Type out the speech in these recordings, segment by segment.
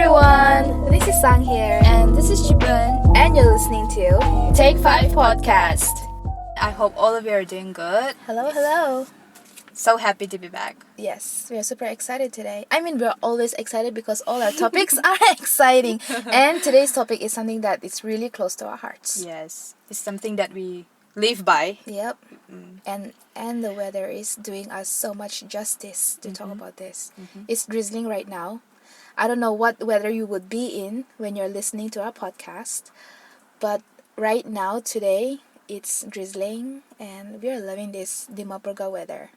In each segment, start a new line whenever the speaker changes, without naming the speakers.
everyone! This is Sang here,
And this is Jibun.
and you're listening to
Take 5 Podcast. I hope all of you are doing good.
Hello.
So happy to be back.
Yes, we are super excited today. I mean, we're always excited because all our topics are exciting. And today's topic is something that is really close to our hearts.
Yes, it's something that we live by.
Yep. And the weather is doing us so much justice to talk about this. It's drizzling right now. I don't know what weather you would be in when you're listening to our podcast, but right now, today, it's drizzling and we are loving this Dimapurga weather.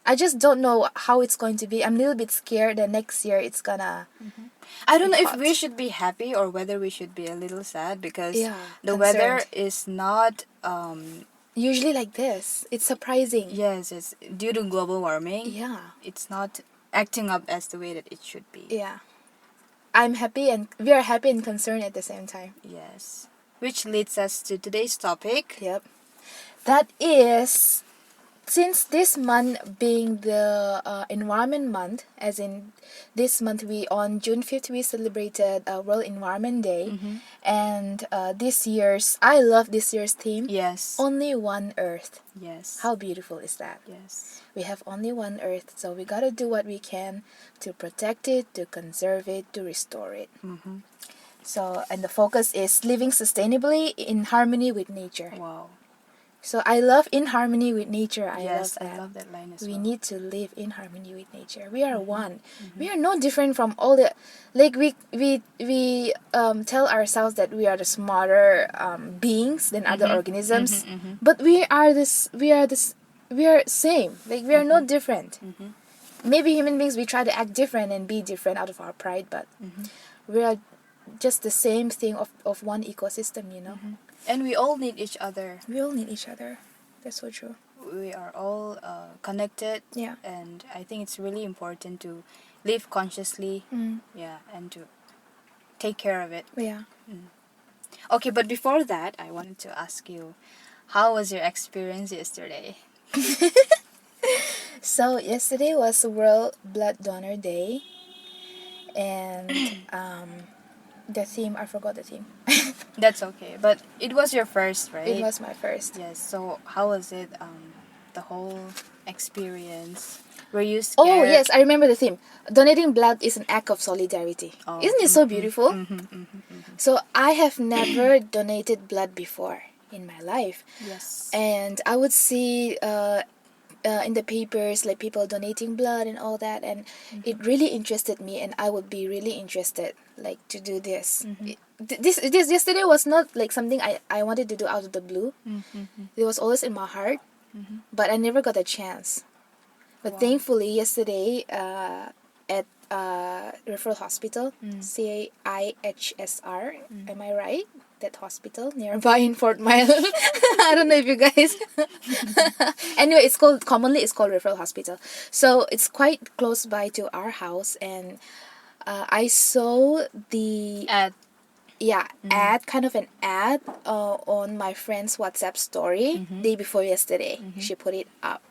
I just don't know how it's going to be. I'm a little bit scared that next year it's gonna...
I don't know if
hot.
we should be happy or whether we should be a little sad because
Yeah,
the
concerned.
weather is not.
Usually like this. It's surprising.
Yes, it's due to global warming.
Yeah.
It's not acting up as the way that it should be.
Yeah. I'm happy and we are happy and concerned at the same time.
Yes. Which leads us to today's topic.
Yep. That is, since this month being the Environment Month, as in this month on June 5th we celebrated World Environment Day, and I love this year's theme.
Yes.
Only one Earth.
Yes.
How beautiful is that?
Yes.
We have only one Earth, so we gotta do what we can to protect it, to conserve it, to restore it. So, and the focus is living sustainably in harmony with nature.
Wow.
So I love in harmony with nature.
Yes,
I love that.
I love that line as
We
well.
need to live in harmony with nature. We are one. We are no different from all the, like we tell ourselves that we are the smarter beings than other organisms, but we are same. Like we are no different. Maybe human beings, we try to act different and be different out of our pride, but we are just the same thing of one ecosystem, you know.
And we all need each other.
We all need each other. That's so true.
We are all connected.
Yeah.
And I think it's really important to live consciously. Yeah, and to take care of it.
Yeah.
Okay, but before that, I wanted to ask you, how was your experience yesterday?
So yesterday was World Blood Donor Day, and the theme, I forgot the theme.
That's okay, but it was your first, right?
It was my first.
Yes. So how was it? The whole experience. Were you scared?
Oh yes, I remember the theme. Donating blood is an act of solidarity.
Oh.
Isn't it so beautiful? So I have never donated blood before in my life,
Yes.
and I would see in the papers like people donating blood and all that, and it really interested me, and I would be really interested like to do this. This yesterday was not like something I wanted to do out of the blue. It was always in my heart, but I never got a chance. But thankfully yesterday at referral hospital, CIHSR, am I right? That hospital nearby in Fort Mile. I don't know if you guys. Anyway, commonly it's called referral hospital. So it's quite close by to our house, and I saw the kind of an ad on my friend's WhatsApp story day before yesterday. She put it up,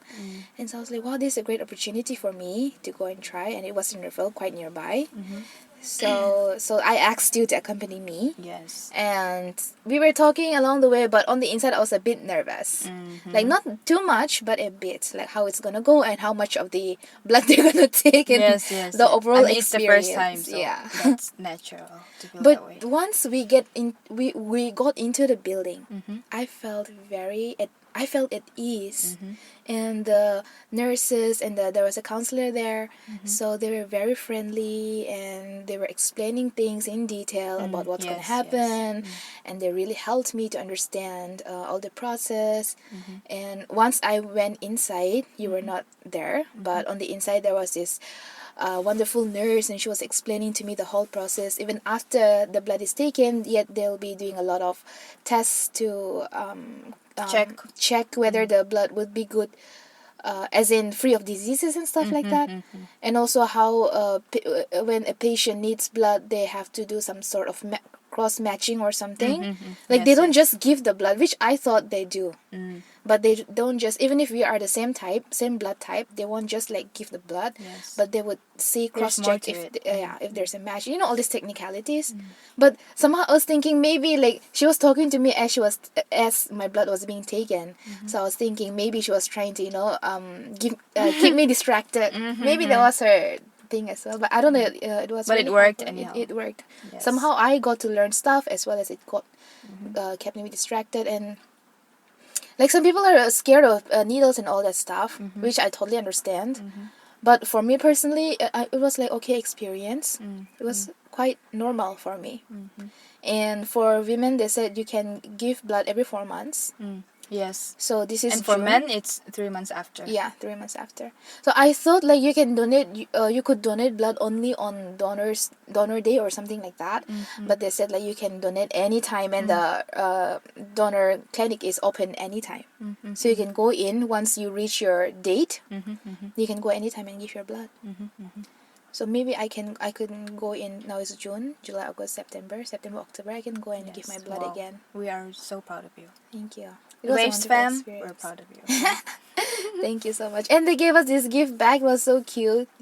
and so I was like, wow, this is a great opportunity for me to go and try, and it was in referral quite nearby. So I asked you to accompany me.
Yes.
And we were talking along the way, but on the inside I was a bit nervous. Like not too much, but a bit. Like how it's gonna go and how much of the blood they're gonna take, and
Yes.
the overall
it's
experience.
the first time, so
yeah.
that's natural to feel that way.
But once we got into the building, I felt at ease, and the nurses and there was a counselor there, so they were very friendly and they were explaining things in detail about what's going to happen, and they really helped me to understand all the process. And once I went inside, you were not there, but on the inside there was this wonderful nurse, and she was explaining to me the whole process. Even after the blood is taken, yet they'll be doing a lot of tests to check whether the blood would be good, as in free of diseases and stuff like that. And also how when a patient needs blood, they have to do some sort of cross matching or something.
Yes,
They don't
yes.
just give the blood, which I thought they do. But they don't just, even if we are the same type, same blood type, they won't just like give the blood.
Yes.
But they would see,
There's
cross
more
check
to
if
it.
if there's a match. You know, all these technicalities. But somehow I was thinking maybe like she was talking to me as my blood was being taken. So I was thinking maybe she was trying to keep me distracted. Maybe that was her thing as well. But I don't know. It was.
But
really
it worked
helpful.
anyhow.
It worked.
Yes.
Somehow I got to learn stuff as well as it kept me distracted. And like some people are scared of needles and all that stuff, which I totally understand. But for me personally, it was like okay experience. It was quite normal for me. And for women, they said you can give blood every 4 months.
Yes.
So this is
And for
June.
men, it's 3 months after.
Yeah, 3 months after. So I thought like you can donate. You could donate blood only on donor day or something like that. But they said like you can donate anytime, and the donor clinic is open anytime. So you can go in once you reach your date. You can go anytime and give your blood. So maybe I could go in. Now it's June, July, August, September, October. I can go and give my blood
Wow.
again.
We are so proud of you.
Thank you. It was a
Waves
wonderful
fam,
experience.
we're proud of you.
Thank you so much. And they gave us this gift bag. It was so cute.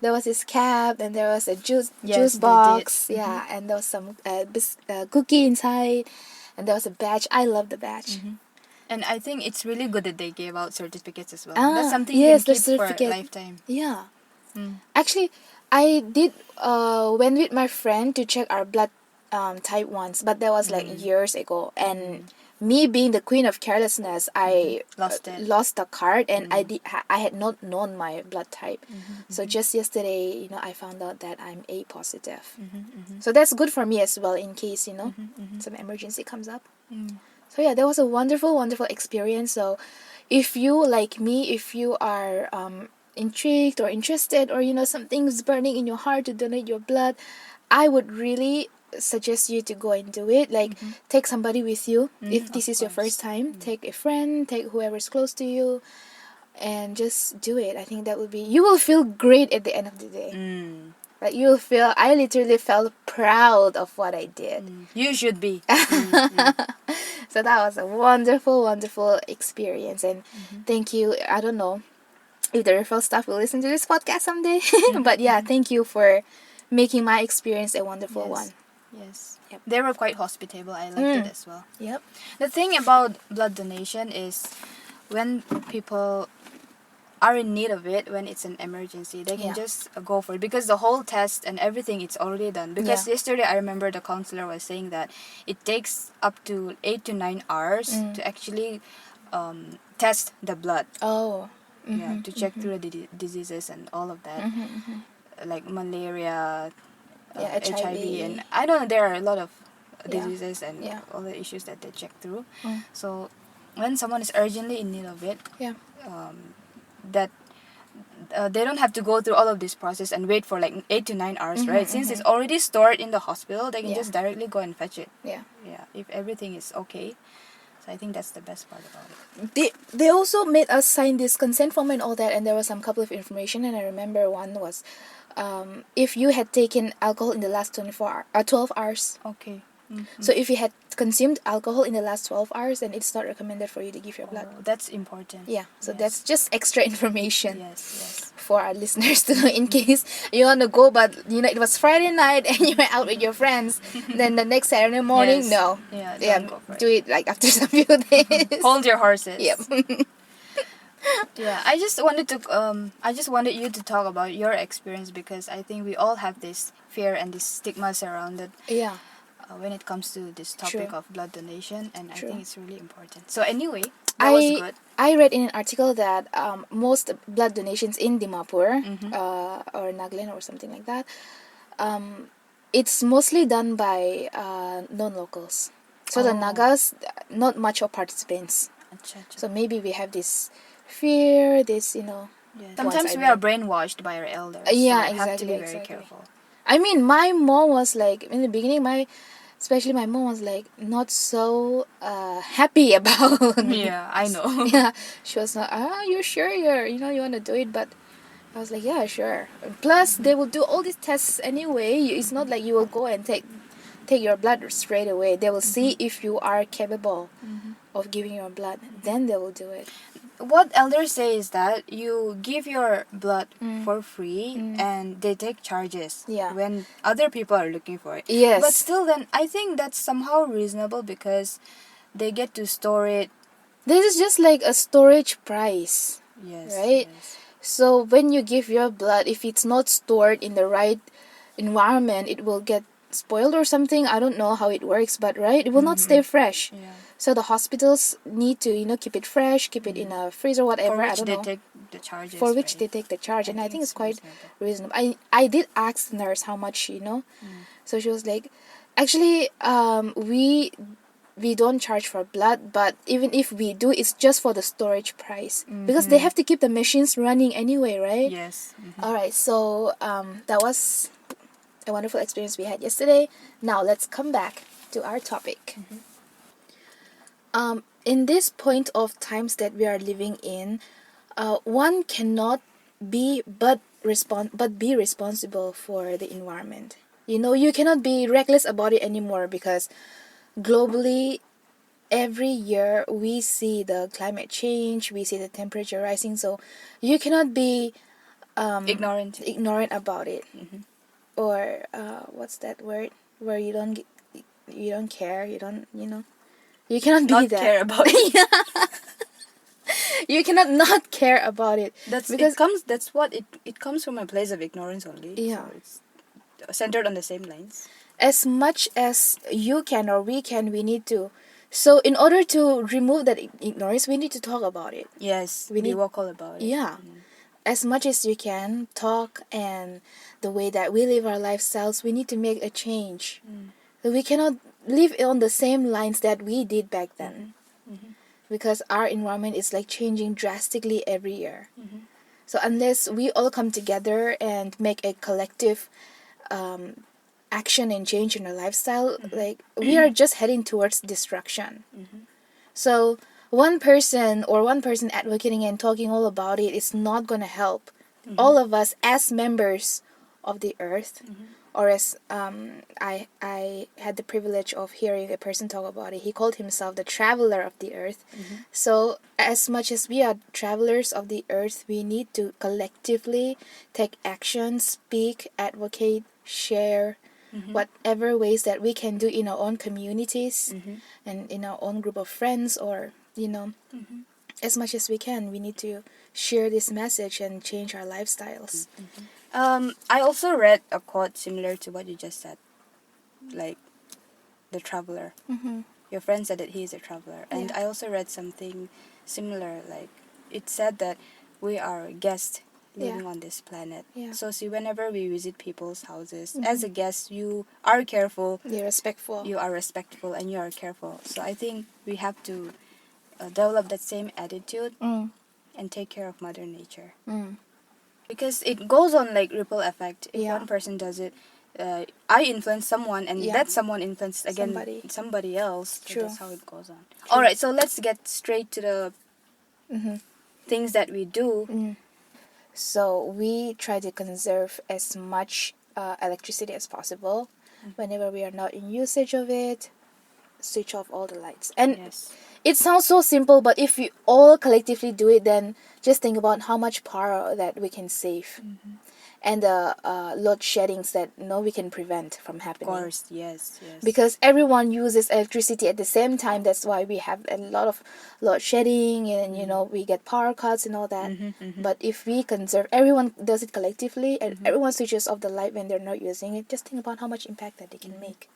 There was this cap, and there was a juice
Yes, they
box.
did.
Yeah, and there was some cookie inside, and there was a badge. I love the badge.
And I think it's really good that they gave out certificates as well.
Ah,
That's something
yes,
you
the
can keep for a
certificate.
lifetime.
Yeah. Actually, I did went with my friend to check our blood type once, but that was like years ago. And me being the queen of carelessness, I lost the card, and I had not known my blood type. So just yesterday, I found out that I'm A positive. So that's good for me as well in case some emergency comes up. So yeah, that was a wonderful, wonderful experience. So if you like me, if you are intrigued or interested, or something's burning in your heart to donate your blood, I would really suggest you to go and do it. Like take somebody with you. If this is your first time, take a friend, take whoever's close to you, and just do it. I think that would be, you will feel great at the end of the day. Like you'll feel, I literally felt proud of what I did.
You should be.
So that was a wonderful, wonderful experience. And thank you. I don't know if the referral staff will listen to this podcast someday. But yeah, thank you for making my experience a wonderful one.
Yes.
Yep.
They were quite hospitable. I liked it as well.
Yep.
The thing about blood donation is when people are in need of it, when it's an emergency, they can just go for it, because the whole test and everything, it's already done. Because yesterday I remember the counselor was saying that it takes up to 8 to 9 hours to actually test the blood.
Oh.
Yeah, to check through the diseases and all of that, like malaria, HIV, and I don't know, there are a lot of diseases and all the issues that they check through. So when someone is urgently in need of it, that they don't have to go through all of this process and wait for like 8 to 9 hours, right? Since it's already stored in the hospital, they can just directly go and fetch it. Yeah, if everything is okay. So I think that's the best part about it.
They also made us sign this consent form and all that, and there was some couple of information, and I remember one was if you had taken alcohol in the last 12 hours.
Okay.
So if you had consumed alcohol in the last 12 hours, then it's not recommended for you to give your blood.
Oh, that's important.
Yeah, so that's just extra information.
Yes.
For our listeners to know, in case you want to go, but it was Friday night and you were out with your friends, then the next Saturday morning, no.
Don't go for
do it like after some few days.
Hold your horses.
Yep.
Yeah, I just wanted you to talk about your experience, because I think we all have this fear and this stigma surrounded.
Yeah.
When it comes to this topic of blood donation, and I think it's really important. So anyway,
that
was good.
I read in an article that most blood donations in Dimapur or Nagaland or something like that, it's mostly done by non-locals. So the Nagas, not much of participants. So maybe we have this fear, this
Sometimes we are brainwashed by our elders.
Yeah,
so we
exactly.
have to be very careful.
I mean, my mom was like, in the beginning, especially my mom was like not so happy about.
Yeah, I know.
Yeah, she was not. You sure you want to do it? But I was like, yeah, sure. Plus, they will do all these tests anyway. It's not like you will go and take take your blood straight away. They will see if you are capable of giving your blood. Then they will do it.
What elders say is that you give your blood for free and they take charges when other people are looking for it.
Yes.
But still then, I think that's somehow reasonable because they get to store it.
This is just like a storage price.
Yes.
Right?
Yes.
So when you give your blood, if it's not stored in the right environment, it will get spoiled or something. I don't know how it works, but right, it will not stay fresh.
Yeah.
So the hospitals need to keep it fresh, keep it in a freezer or whatever.
For which
I don't know.
they take the charges.
For which
right?
they take the charge, and I think it's quite
reasonable.
I did ask the nurse how much, So she was like, actually, we don't charge for blood, but even if we do, it's just for the storage price because they have to keep the machines running anyway, right?
Yes.
All right, so that was a wonderful experience we had yesterday. Now let's come back to our topic. In this point of times that we are living in, one cannot be be responsible for the environment. You cannot be reckless about it anymore because globally, every year we see the climate change, we see the temperature rising, so you cannot be
ignorant
about it. Or what's that word where you don't care, you cannot be
not
that.
care about it.
You cannot not care about it.
That's what it comes from a place of ignorance only.
Yeah.
So it's centered on the same lines.
As much as you can or we can, we need to. So in order to remove that ignorance, we need to talk about it.
Yes, we vocal about it.
Yeah. As much as you can talk, and the way that we live our lifestyles, we need to make a change. We cannot live on the same lines that we did back then. Because our environment is like changing drastically every year. So unless we all come together and make a collective action and change in our lifestyle, like we are just heading towards destruction. So one person advocating and talking all about it is not going to help all of us as members of the earth. Or as I had the privilege of hearing a person talk about it. He called himself the traveler of the earth. So as much as we are travelers of the earth, we need to collectively take action, speak, advocate, share, whatever ways that we can do in our own communities and in our own group of friends, or as much as we can, we need to share this message and change our lifestyles.
I also read a quote similar to what you just said, like the traveler. Your friend said that he is a traveler, and I also read something similar. Like it said that we are guests living on this planet. So see, whenever we visit people's houses, as a guest, you are careful.
You're respectful.
You are respectful, and you are careful. So I think we have to develop that same attitude and take care of Mother Nature. Because it goes on like ripple effect. If one person does it, I influence someone, and that someone influences again somebody else. So that's how it goes on. All right, so let's get straight to the things that we do.
So we try to conserve as much electricity as possible. Whenever we are not in usage of it, switch off all the lights. And it sounds so simple, but if we all collectively do it, then just think about how much power that we can save. And the load sheddings that we can prevent from happening.
Of course, yes.
Because everyone uses electricity at the same time. That's why we have a lot of load shedding, and we get power cuts and all that. But if we conserve, everyone does it collectively, and everyone switches off the light when they're not using it, just think about how much impact that they can make.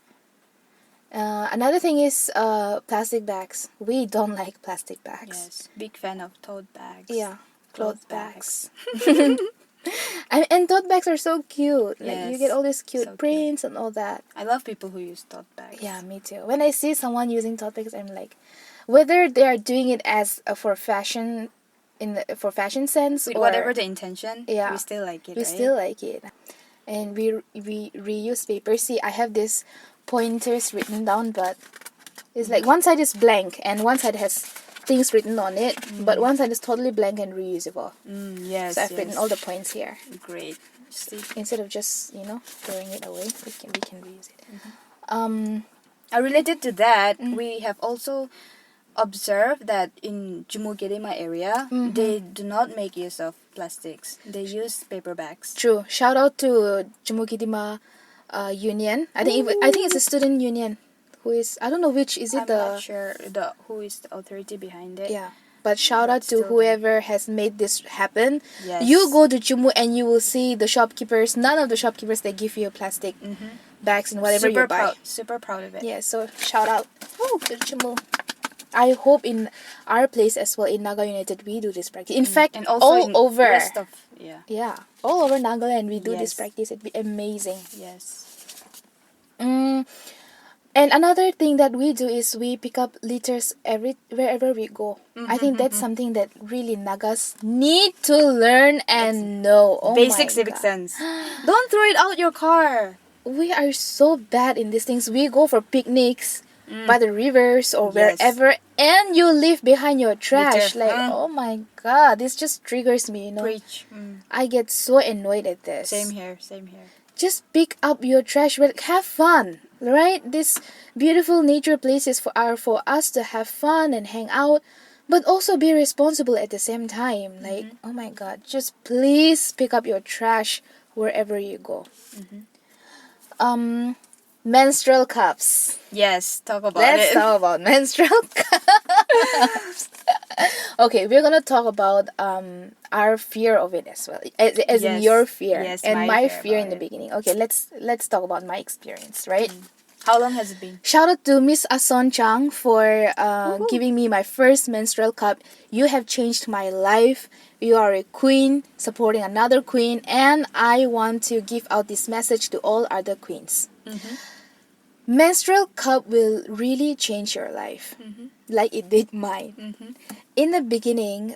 Another thing is plastic bags. We don't like plastic bags.
Yes, big fan of tote bags.
Yeah, cloth bags. And tote bags are so cute. Like you get all these cute prints and all that.
I love people who use tote bags.
Yeah, me too. When I see someone using tote bags, I'm like, whether they are doing it as for fashion, for fashion sense,
with
or
whatever the intention, we still like it.
We still like it, and we reuse paper. See, I have this pointers written down, but it's like one side is blank and one side has things written on it, but one side is totally blank and reusable.
Yes.
So I've written all the points here.
Great. See?
Instead of just throwing it away, we can reuse it.
Related to that, we have also observed that in Jumukirima area, they do not make use of plastics. They use paper bags.
True. Shout out to Jumukidima union. I think it's a student union. Who is, I don't know which is it.
I'm not sure who is the authority behind it.
Yeah. But shout out to whoever has made this happen.
Yes.
You go to Jumu and you will see the shopkeepers. None of the shopkeepers, they give you plastic bags and whatever you buy.
Super proud of it.
Yeah, so shout out to Jumu. I hope in our place as well, in Naga United, we do this practice. In fact,
and also
all over.
The rest of,
all over Nagaland, we do this practice. It'd be amazing.
Yes.
And another thing that we do is we pick up litters wherever we go. I think that's something that really Nagas need to learn and know. Oh,
basic civic sense. Don't throw it out your car.
We are so bad in these things. We go for picnics by the rivers or wherever, and you leave behind your trash. Litter. Like, oh my god, this just triggers me, you know.
Preach.
I get so annoyed at this.
Same here.
Just pick up your trash, but have fun, right? These beautiful nature places are for us to have fun and hang out, but also be responsible at the same time. Like, oh my god, just please pick up your trash wherever you go. Menstrual cups.
Yes,
Let's talk about menstrual cups. Okay, we're gonna talk about our fear of it as well, as in your fear and my fear in the beginning. Okay, let's talk about my experience, right?
How long has it been?
Shout out to Miss Ason Chang for giving me my first menstrual cup. You have changed my life. You are a queen supporting another queen, and I want to give out this message to all other queens. Menstrual cup will really change your life, like it did mine. In the beginning,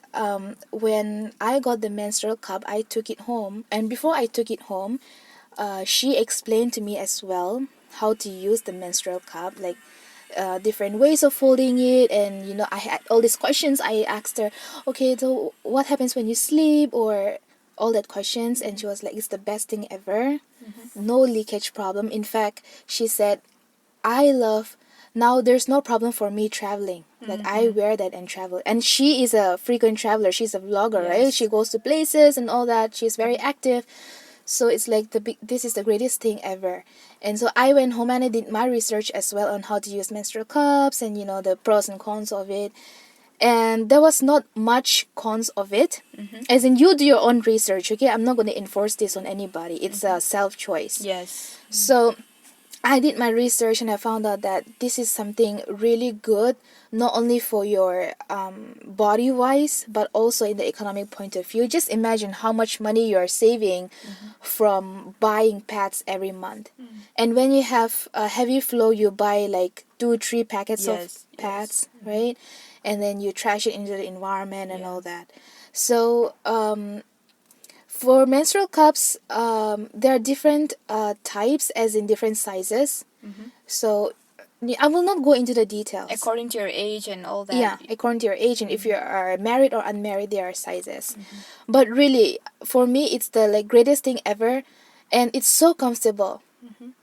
when I got the menstrual cup, I took it home, and before I took it home, she explained to me as well how to use the menstrual cup, like different ways of holding it, and you know, I had all these questions. I asked her, okay, so what happens when you sleep, or all that questions, and she was like, it's the best thing ever. No leakage problem. In fact, she said, now there's no problem for me traveling. Like, I wear that and travel. And she is a frequent traveler. She's a vlogger, right? She goes to places and all that. She's very active. So it's like this is the greatest thing ever. And so I went home and I did my research as well on how to use menstrual cups and, you know, the pros and cons of it. And there was not much cons of it. As in, you do your own research, okay? I'm not going to enforce this on anybody. It's a self-choice.
Yes.
So I did my research and I found out that this is something really good, not only for your body-wise, but also in the economic point of view. Just imagine how much money you're saving from buying pads every month. And when you have a heavy flow, you buy like 2-3 packets of pads, right? And then you trash it into the environment and all that. So for menstrual cups, there are different types, as in different sizes. So I will not go into the details.
According to your age and all that.
Yeah, according to your age, and if you are married or unmarried, there are sizes. But really, for me, it's the greatest thing ever, and it's so comfortable.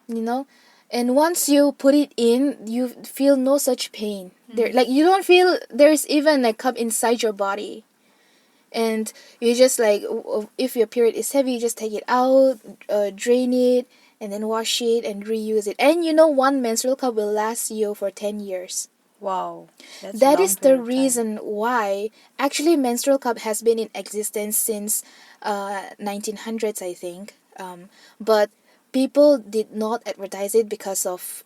You know, and once you put it in, you feel no such pain. You don't feel there's even a cup inside your body. And you just if your period is heavy, you just take it out, drain it, and then wash it and reuse it. And you know, one menstrual cup will last you for 10 years.
Wow.
That is the reason why actually menstrual cup has been in existence since 1900s, I think. But people did not advertise it because of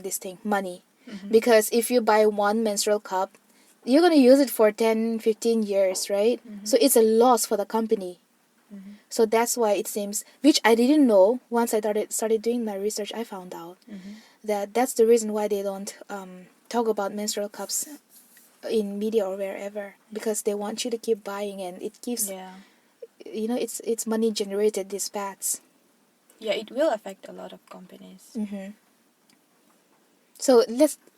this thing, money. Because if you buy one menstrual cup, you're going to use it for 10-15 years, right? So it's a loss for the company. So that's why it seems, which I didn't know. Once I started doing my research, I found out that's the reason why they don't talk about menstrual cups in media or wherever, because they want you to keep buying, and it gives you know, it's money generated, these pads.
Yeah, it will affect a lot of companies.
So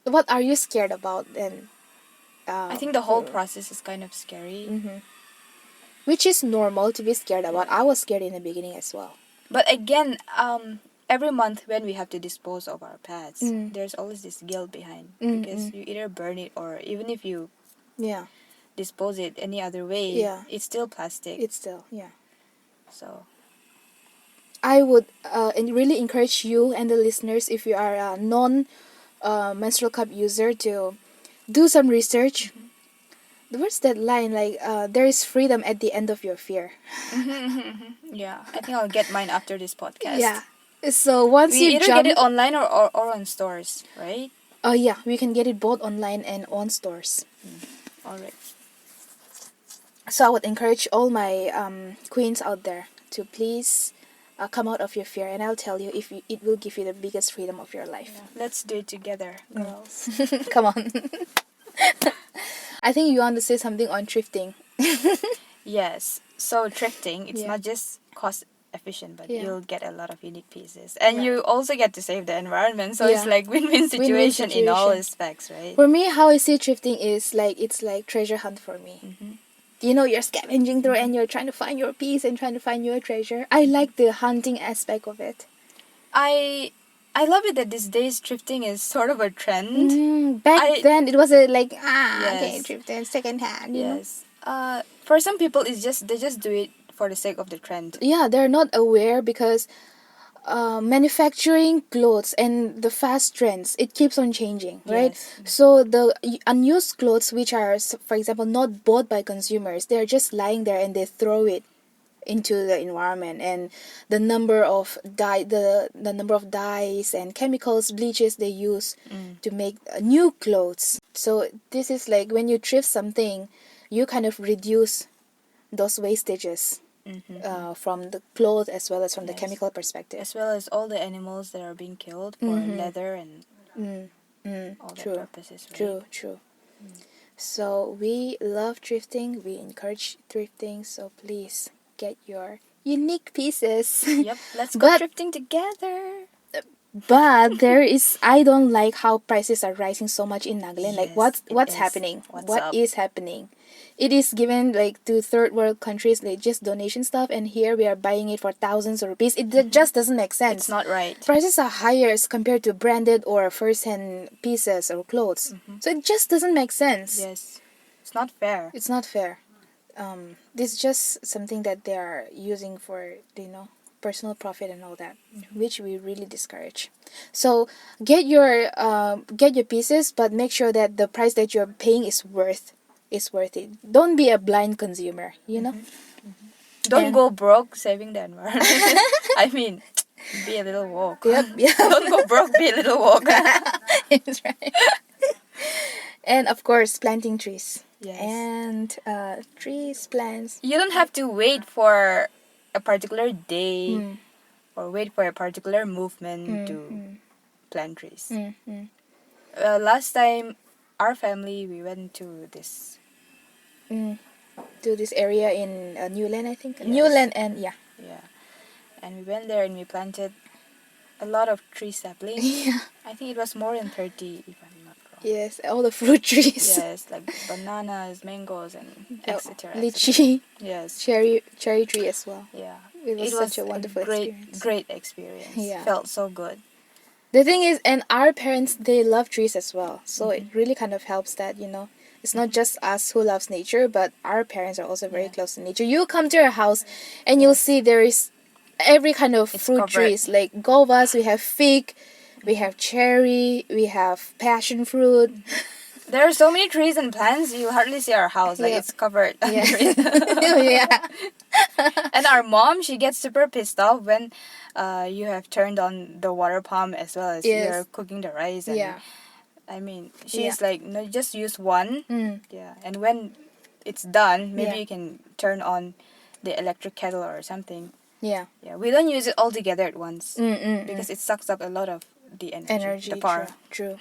what are you scared about then?
I think the whole process is kind of scary.
Which is normal to be scared about. I was scared in the beginning as well.
But again, every month when we have to dispose of our pets, there's always this guilt behind, because you either burn it, or even if you dispose it any other way, it's still plastic.
It's still,
So
I would really encourage you and the listeners, if you are a non-menstrual cup user, to do some research. What's that line? Like, there is freedom at the end of your fear.
Yeah, I think I'll get mine after this podcast.
Yeah. So once
we
you
either
jump,
get it online or on stores, right?
Oh yeah, we can get it both online and on stores.
All right.
So I would encourage all my queens out there to please come out of your fear, and I'll tell you, if it will give you the biggest freedom of your life.
Yeah. Let's do it together, girls.
Come on. I think you want to say something on thrifting.
Yes. So thrifting, it's not just cost efficient, but you'll get a lot of unique pieces, and you also get to save the environment. So it's like win-win situation in all aspects, right?
For me, how I see thrifting is like, it's like treasure hunt for me. You know, you're scavenging through and you're trying to find your piece and trying to find your treasure. I like the hunting aspect of it.
I love it that these days thrifting is sort of a trend.
Back then, it was okay, thrifting, second hand. You know?
For some people, they just do it for the sake of the trend.
Yeah, they're not aware, because manufacturing clothes and the fast trends, it keeps on changing, right? So the unused clothes, which are, for example, not bought by consumers, they're just lying there and they throw it into the environment, and the number of the number of dyes and chemicals, bleaches they use to make new clothes. So this is like, when you thrift something, you kind of reduce those wastages. From the clothes, as well as from the chemical perspective,
as well as all the animals that are being killed for leather and all that purposes, right?
True. So we love thrifting, we encourage thrifting, so please get your unique pieces.
Yep, let's go thrifting together.
But there is, I don't like how prices are rising so much in Nagaland. Like, what's happening? What is happening? It is given like to third world countries, like just donation stuff, and here we are buying it for thousands of rupees. It just doesn't make sense.
It's not right.
Prices are higher as compared to branded or first-hand pieces or clothes. So it just doesn't make sense.
Yes, it's not fair.
It's not fair. This is just something that they are using for, personal profit and all that, which we really discourage. So get your pieces, but make sure that the price that you're paying is worth it. Don't be a blind consumer, you know.
Don't go broke saving the environment. I mean, be a little woke.
Yep.
Don't go broke, be a little woke.
That's right. And of course, planting trees.
Yes.
And plants.
You don't have to wait for a particular day or wait for a particular movement to plant trees. Last time, our family, we went to this
area in Newland, I think.
Yes.
Newland, and yeah,
and we went there and we planted a lot of tree saplings. I think it was more than 30, if I'm not wrong.
Yes, all the fruit trees.
Yes, like bananas, mangoes, and etc.
Lychee.
Yes.
Cherry tree as well.
Yeah.
It was such a wonderful
experience. Great experience.
Yeah.
Felt so good.
The thing is, and our parents, they love trees as well. So it really kind of helps that, it's not just us who loves nature, but our parents are also very close to nature. You come to our house and you'll see there is every kind of fruit trees. Like guavas, we have fig, we have cherry, we have passion fruit.
There are so many trees and plants, you hardly see our house. Like, it's covered.
Yeah.
And our mom, she gets super pissed off when you have turned on the water pump as well as you're cooking the rice. And I mean, she's like, no, just use one. Yeah. And when it's done, maybe you can turn on the electric kettle or something.
Yeah.
Yeah. We don't use it all together at once because it sucks up a lot of the energy, the power.
True.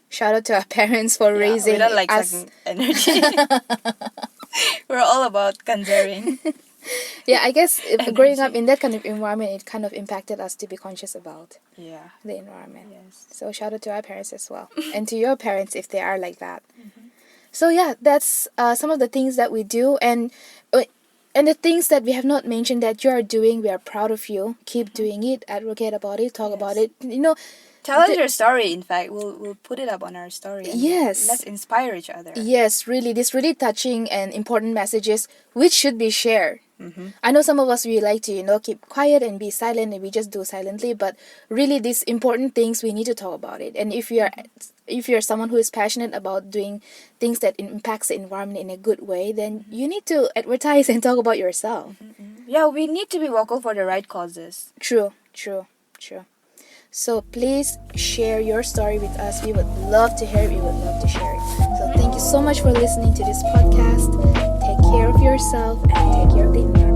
Shout out to our parents for raising
we don't like
us.
sucking energy. We're all about conserving.
Yeah, I guess growing up in that kind of environment, it kind of impacted us to be conscious about the environment.
Yes.
So shout out to our parents as well. And to your parents if they are like that. So yeah, that's some of the things that we do. And And the things that we have not mentioned that you are doing, we are proud of you. Keep doing it. Advocate about it. Talk about it.
Tell us your story. In fact, we'll put it up on our story. And
yes.
Let's inspire each other.
Yes, really. These really touching and important messages which should be shared. I know some of us, we like to, keep quiet and be silent, and we just do silently, but really these important things, we need to talk about it. And if you're someone who is passionate about doing things that impacts the environment in a good way, then you need to advertise and talk about yourself.
Yeah, we need to be vocal for the right causes.
True. So please share your story with us. We would love to hear it. We would love to share it. So thank you so much for listening to this podcast. Take care of yourself and take care of the environment.